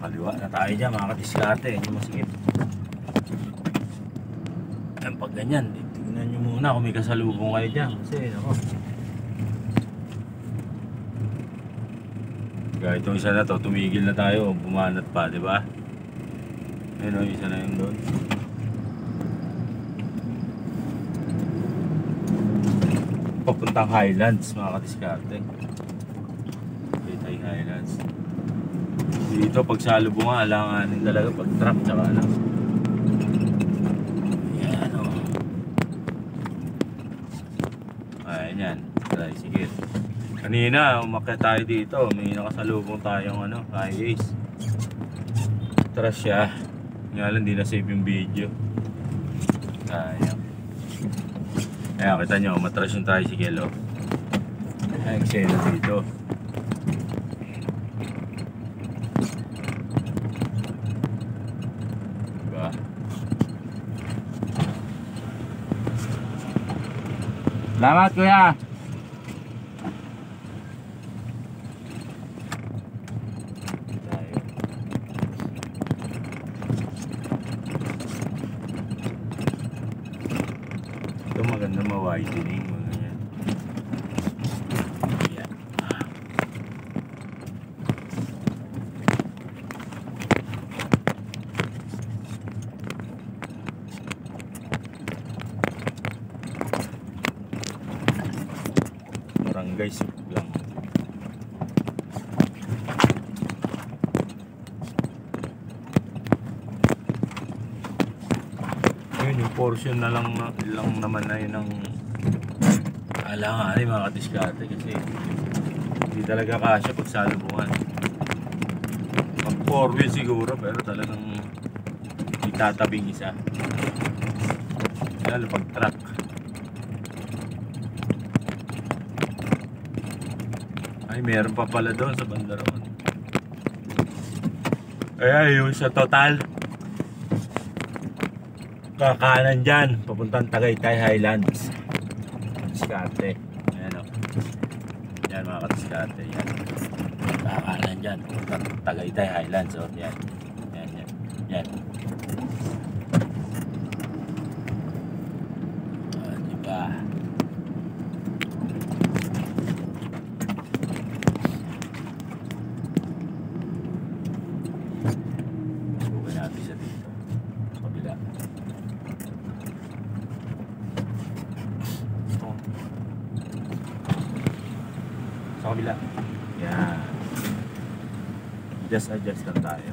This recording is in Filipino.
Kaliwa na tayo dyan mga kadiskarte. Hindi masigit. Yan pag ganyan, tingnan nyo muna kung may kasalubong kayo dyan. Kasi ako. Kaya itong isa na to, tumigil na tayo. Bumanat pa, di ba? Ayun o, isa na yun doon. Papuntang Highlands mga kadiskarte. Taytay Highlands. Dito pag salubungan, alanganin talaga pag truck tsaka lang. Yan o. Ayan yan. Sige. Kanina umakyat tayo dito. May nakasalubong tayong highways. Atras siya. Nga lang di na save yung video. Ayan. Ayan, kita nyo, matras yung tricycle, oh. Ayan, eksena dito. Diba? Salamat, kuya! Ito maganda ma-widening mga yan. Yan. Barangay Suglang. Yung portion na lang naman na yun ng alanganin mga kadiskarte kasi hindi talaga kasya pag salubungan. Mag 4-wheel siguro pero talagang itatabing isa lalo pag truck. Ay meron pa pala doon sa banda roon. Ay yung sa total kakanan dyan, papuntang Tagaytay Highlands. Kadiskarte. Ayan o. Yan mga kadiskarte. Yan. Kakanan dyan, papuntang Tagaytay Highlands. O, yan. Yan. Diba? Subukan natin sa dito. Kabila. Sa kabila. Yan. Adjust lang tayo.